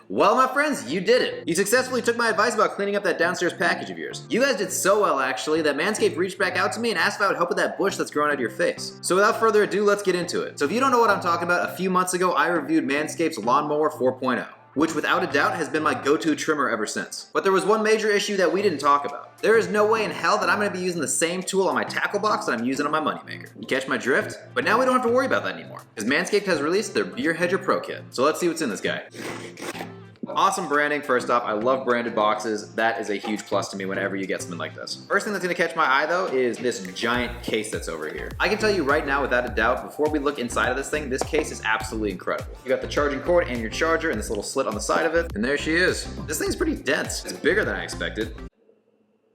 Well, my friends, you did it. You successfully took my advice about cleaning up that downstairs package of yours. You guys did so well, actually, that Manscaped reached back out to me and asked if I would help with that bush that's growing out of your face. So without further ado, let's get into it. So if you don't know what I'm talking about, a few months ago, I reviewed Manscaped's Lawn Mower 4.0. Which without a doubt has been my go-to trimmer ever since. But there was one major issue that we didn't talk about. There is no way in hell that I'm gonna be using the same tool on my tackle box that I'm using on my moneymaker. You catch my drift? But now we don't have to worry about that anymore, because Manscaped has released their Beard Hedger Pro Kit. So let's see what's in this guy. Awesome branding, first off. I love branded boxes. That is a huge plus to me whenever you get something like this. First thing that's gonna catch my eye though is this giant case that's over here. I can tell you right now without a doubt, before we look inside of this thing, this case is absolutely incredible. You got the charging cord and your charger and this little slit on the side of it, and there she is. This thing's pretty dense. It's bigger than I expected.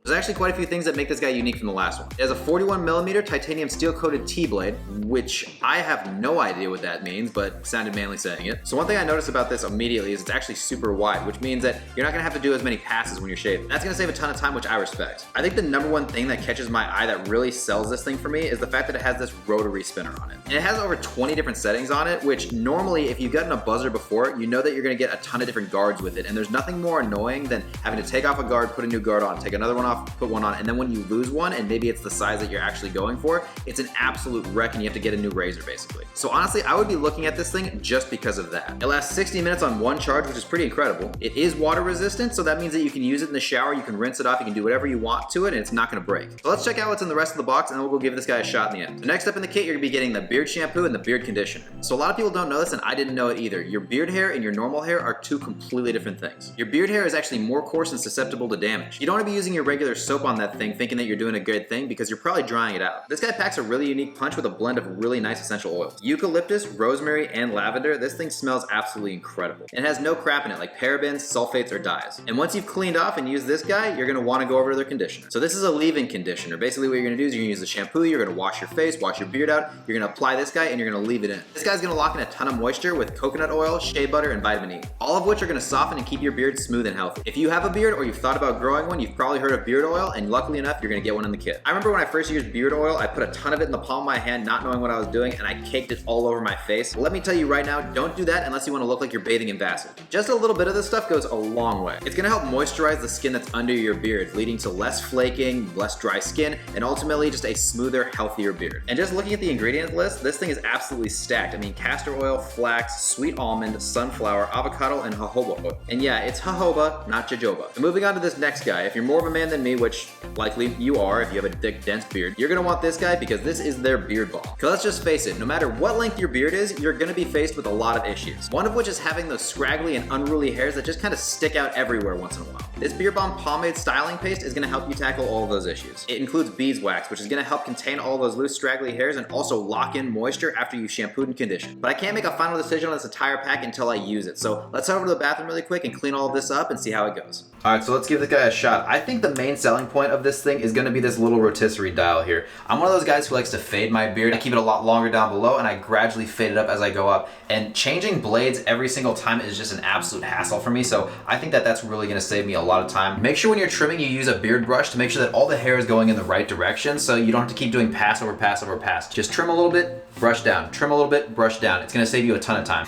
There's actually quite a few things that make this guy unique from the last one. It has a 41mm titanium steel-coated T-blade, which I have no idea what that means, but sounded manly saying it. So one thing I noticed about this immediately is it's actually super wide, which means that you're not gonna have to do as many passes when you're shaving. That's gonna save a ton of time, which I respect. I think the number one thing that catches my eye that really sells this thing for me is the fact that it has this rotary spinner on it. And it has over 20 different settings on it, which normally if you've gotten a buzzer before, you know that you're gonna get a ton of different guards with it. And there's nothing more annoying than having to take off a guard, put a new guard on, take another one off, put one on, and then when you lose one and maybe it's the size that you're actually going for, it's an absolute wreck and you have to get a new razor basically. So honestly, I would be looking at this thing just because of that. It lasts 60 minutes on one charge, which is pretty incredible. It is water resistant, so that means that you can use it in the shower, you can rinse it off, you can do whatever you want to it, and it's not gonna break. So let's check out what's in the rest of the box and then we'll go give this guy a shot in the end. So next up in the kit, you're gonna be getting the beard shampoo and the beard conditioner. So a lot of people don't know this and I didn't know it either. Your beard hair and your normal hair are two completely different things. Your beard hair is actually more coarse and susceptible to damage. You don't wanna be using your regular soap on that thing thinking that you're doing a good thing because you're probably drying it out. This guy packs a really unique punch with a blend of really nice essential oils. Eucalyptus, rosemary, and lavender. This thing smells absolutely incredible. It has no crap in it like parabens, sulfates, or dyes. And once you've cleaned off and used this guy, you're gonna wanna go over to their conditioner. So this is a leave-in conditioner. Basically what you're gonna do is you're gonna use the shampoo, you're gonna wash your face, wash your beard out, you're gonna apply this guy, and you're gonna leave it in. This guy's gonna lock in a ton of moisture with coconut oil, shea butter, and vitamin E. All of which are gonna soften and keep your beard smooth and healthy. If you have a beard or you've thought about growing one, you've probably heard of beard oil, and luckily enough, you're gonna get one in the kit. I remember when I first used beard oil, I put a ton of it in the palm of my hand, not knowing what I was doing, and I caked it all over my face. Let me tell you right now, don't do that unless you want to look like you're bathing in Vaseline. Just a little bit of this stuff goes a long way. It's gonna help moisturize the skin that's under your beard, leading to less flaking, less dry skin, and ultimately just a smoother, healthier beard. And just looking at the ingredient list, this thing is absolutely stacked. I mean, castor oil, flax, sweet almond, sunflower, avocado, and jojoba oil. And yeah, it's jojoba, not jojoba. So moving on to this next guy, if you're more of a man than me, which likely you are if you have a thick, dense beard, you're gonna want this guy because this is their beard balm. Cause let's just face it, no matter what length your beard is, you're gonna be faced with a lot of issues. One of which is having those scraggly and unruly hairs that just kind of stick out everywhere once in a while. This Beard Balm Pomade Styling Paste is gonna help you tackle all of those issues. It includes beeswax, which is gonna help contain all those loose, straggly hairs and also lock in moisture after you've shampooed and conditioned. But I can't make a final decision on this entire pack until I use it. So let's head over to the bathroom really quick and clean all of this up and see how it goes. All right, so let's give this guy a shot. I think the main selling point of this thing is gonna be this little rotisserie dial here. I'm one of those guys who likes to fade my beard. I keep it a lot longer down below and I gradually fade it up as I go up. And changing blades every single time is just an absolute hassle for me. So I think that that's really gonna save me a lot of time. Make sure when you're trimming, you use a beard brush to make sure that all the hair is going in the right direction so you don't have to keep doing pass over pass over pass. Just trim a little bit, brush down. Trim a little bit, brush down. It's gonna save you a ton of time.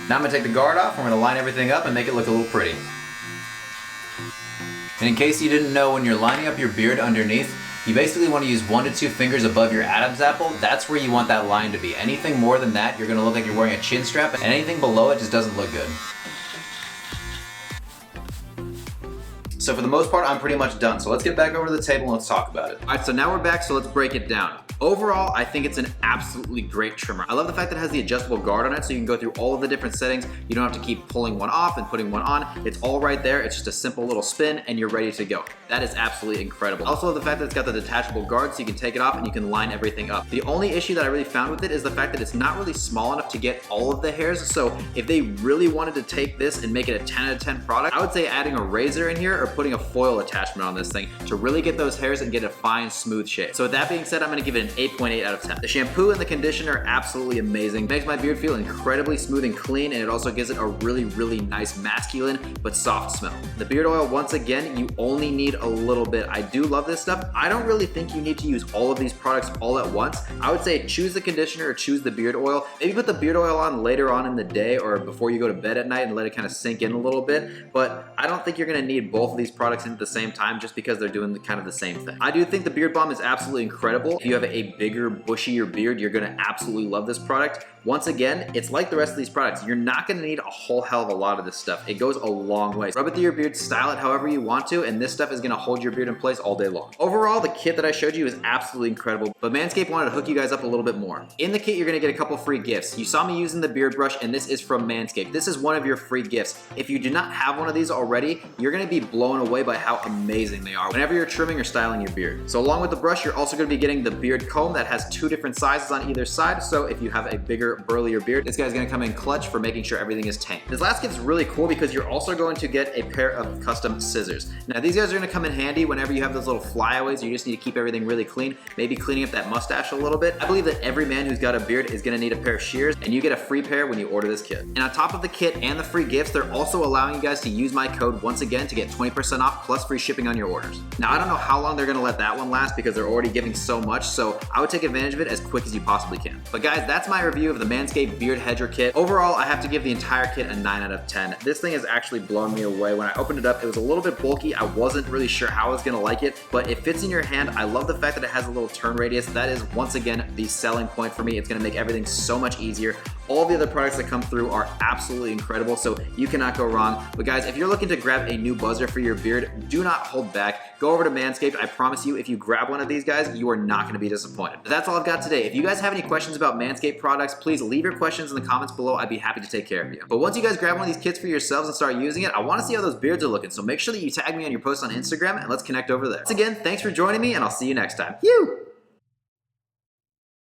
Now I'm gonna take the guard off, we're gonna line everything up and make it look a little pretty. And in case you didn't know, when you're lining up your beard underneath, you basically want to use 1 to 2 fingers above your Adam's apple. That's where you want that line to be. Anything more than that, you're gonna look like you're wearing a chin strap, and anything below it just doesn't look good. So for the most part, I'm pretty much done. So let's get back over to the table and let's talk about it. All right, so now we're back, so let's break it down. Overall, I think it's an absolutely great trimmer. I love the fact that it has the adjustable guard on it, so you can go through all of the different settings. You don't have to keep pulling one off and putting one on. It's all right there. It's just a simple little spin and you're ready to go. That is absolutely incredible. I also love the fact that it's got the detachable guard, so you can take it off and you can line everything up. The only issue that I really found with it is the fact that it's not really small enough to get all of the hairs. So if they really wanted to take this and make it a 10 out of 10 product, I would say adding a razor in here or putting a foil attachment on this thing to really get those hairs and get a fine, smooth shape. So with that being said, I'm gonna give it an 8.8 out of 10. The shampoo and the conditioner are absolutely amazing. Makes my beard feel incredibly smooth and clean, and it also gives it a really nice masculine but soft smell. The beard oil, once again, you only need a little bit. I do love this stuff. I don't really think you need to use all of these products all at once. I would say choose the conditioner or choose the beard oil. Maybe put the beard oil on later on in the day or before you go to bed at night and let it kind of sink in a little bit. But I don't think you're gonna need both of these products in at the same time just because they're doing kind of the same thing. I do think the Beard Balm is absolutely incredible. If you have a bigger, bushier beard, you're gonna absolutely love this product. Once again, it's like the rest of these products. You're not gonna need a whole hell of a lot of this stuff. It goes a long way. Rub it through your beard, style it however you want to, and this stuff is gonna hold your beard in place all day long. Overall, the kit that I showed you is absolutely incredible, but Manscaped wanted to hook you guys up a little bit more. In the kit, you're gonna get a couple free gifts. You saw me using the beard brush, and this is from Manscaped. This is one of your free gifts. If you do not have one of these already, you're gonna be blown away by how amazing they are whenever you're trimming or styling your beard. So along with the brush, you're also gonna be getting the beard comb that has 2 different sizes on either side, so if you have a bigger, burlier beard, this guy's gonna come in clutch for making sure everything is tamed. This last gift is really cool because you're also going to get a pair of custom scissors. Now these guys are gonna come in handy whenever you have those little flyaways. You just need to keep everything really clean, maybe cleaning up that mustache a little bit. I believe that every man who's got a beard is gonna need a pair of shears, and you get a free pair when you order this kit. And on top of the kit and the free gifts, they're also allowing you guys to use my code once again to get 20% off plus free shipping on your orders. Now I don't know how long they're gonna let that one last because they're already giving so much, so I would take advantage of it as quick as you possibly can. But guys, that's my review of the Manscaped Beard Hedger kit. Overall, I have to give the entire kit a 9 out of 10. This thing has actually blown me away. When I opened it up, it was a little bit bulky. I wasn't really sure how I was gonna like it, but it fits in your hand. I love the fact that it has a little turn radius. That is, once again, the selling point for me. It's gonna make everything so much easier. All the other products that come through are absolutely incredible, so you cannot go wrong. But guys, if you're looking to grab a new buzzer for your beard, do not hold back. Go over to Manscaped. I promise you, if you grab one of these guys, you are not gonna be disappointed. But that's all I've got today. If you guys have any questions about Manscaped products, please leave your questions in the comments below. I'd be happy to take care of you. But once you guys grab one of these kits for yourselves and start using it, I wanna see how those beards are looking, so make sure that you tag me on your post on Instagram and let's connect over there. Once again, thanks for joining me, and I'll see you next time. You!